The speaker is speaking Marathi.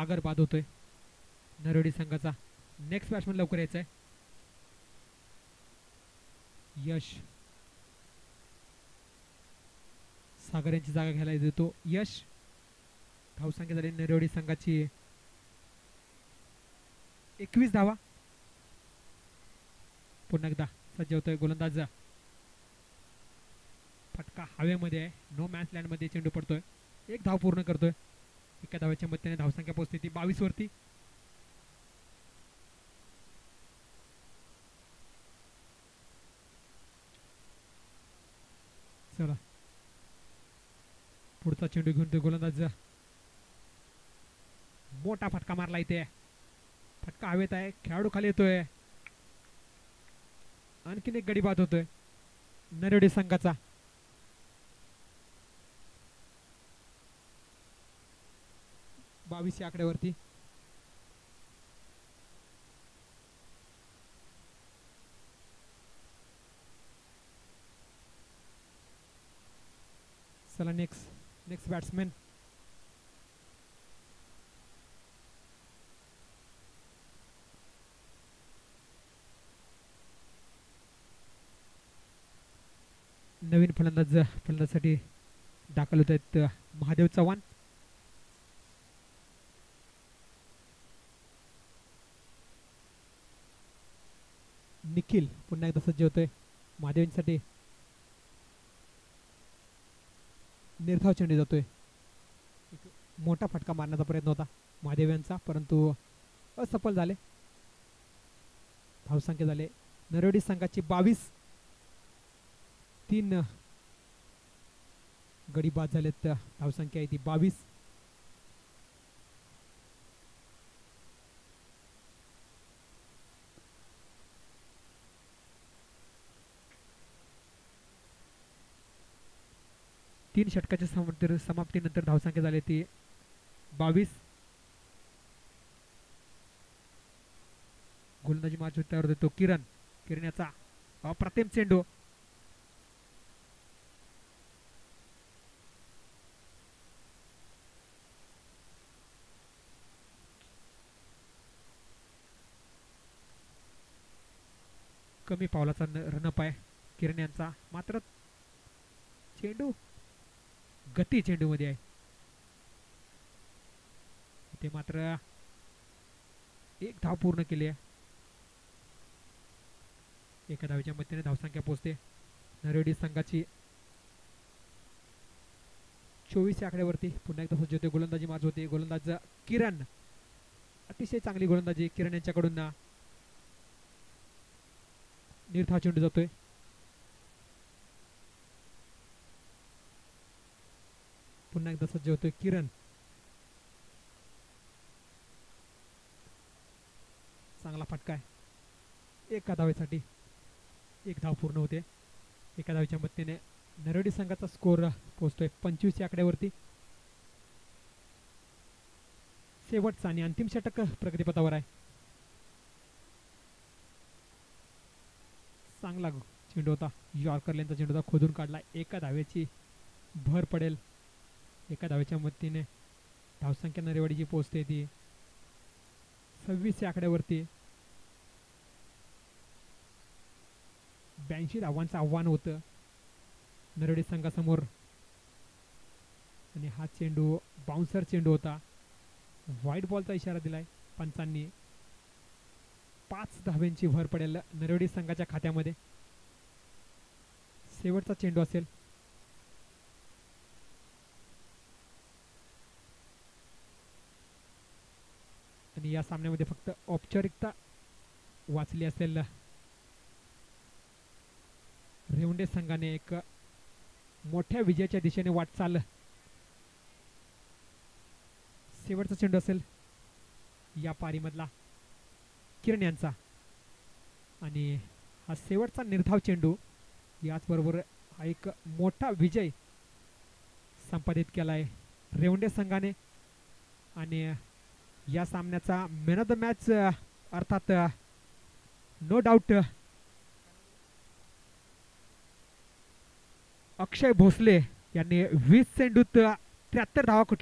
सागर बाद होतोय नरवडी संघाचा. नेक्स्ट बॅट्समन लवकर यायचा आहे. यश सागर यांची जागा घ्यायला देतो. यश धावसंख्या झाली नरवडी संघाची 21 धावा. पुन्हा एकदा सज्ज होतोय गोलंदाज. फटका हवेमध्ये आहे. नो मॅच लँड मध्ये चेंडू पडतोय. एक धाव पूर्ण करतोय. एका धावेच्या मदतीने धावसंख्या पोहोचते ती 22 वरती. चला पुढचा चेंडू घेऊन तो गोलंदाज. मोठा फटका मारला इथे. फटका हवेत आहे. खेळाडू खाली येतोय. आणखीन एक गडी बाद होतोय नरवडे संघाचा. बावीस या आकड्यावरती. चला नेक्स्ट बॅट्समॅन. नवीन फलंदाजासाठी दाखल होत आहेत महादेव चव्हाण. निखिल पुन्हा एकदा सज्ज होतोय महादेवांसाठी. निर्धाव चेंडू जातोय. मोठा फटका मारण्याचा प्रयत्न होता महादेव यांचा परंतु असफल झाले. धावसंख्या झाले नरवडी संघाची 22. 3 गडी बाद झालेत. धावसंख्या आहे ती 22. तीन षटकाच्या समाप्तीनंतर धावसंख्या झाली ती 22. गोलंदाजी मार्च तयार होतो किरण याचा अप्रतिम चेंडू. कमी पावलाचा रनअप आहे किरण यांचा. मात्र चेंडू गती चेंडू मध्ये आहे. ते मात्र एक धाव पूर्ण केली आहे. एका धावेच्या मदतीने धावसंख्या पोहोचते नरवडी संघाची 24 या आकड्यावरती. पुन्हा एकदा सज्ज होते गोलंदाजी मार्च होते. गोलंदाज किरण. अतिशय चांगली गोलंदाजी किरण यांच्याकडून. निर्धाव चेंडू जातोय. पुन्हा एकदा सज्ज होतोय किरण. चांगला फटका आहे. एका धावेसाठी एक धाव पूर्ण होते. एका धावेच्या मदतीने नरवडी संघाचा स्कोर पोहोचतोय 25 या आकड्यावरती. शेवटचा आणि अंतिम षटक प्रगतीपथावर आहे. चांगला चेंडू होता. यॉर्कर लेनचा चेंडू होता. खोदून काढला. एका धावेची भर पडेल. एका धावेच्या मदतीने धावसंख्या नरवडीची पोहोचते ती 26 या आकड्यावरती. 82 धावांचं आव्हान होतं नरवडी संघासमोर आणि हा चेंडू बाउन्सर चेंडू होता. व्हाईट बॉलचा इशारा दिलाय पंचांनी. 5 धाव्यांची भर पडेल नरवडी संघाच्या खात्यामध्ये. शेवटचा चेंडू असेल. आणि या सामन्यामध्ये फक्त औपचारिकता वाचली असेल. रेवंडे संघाने एक मोठ्या विजयाच्या दिशेने वाटचाल. शेवटचा चेंडू असेल या पारीमधला किरण यांचा आणि हा शेवटचा निर्धाव चेंडू. याचबरोबर हा एक मोठा विजय संपादित केलाय रेवंडे संघाने आणि या सामन्याचा मॅन ऑफ द मॅच अर्थात नो डाऊट अक्षय भोसले यांनी 20 चेंडूत 73 धावा कुठल्या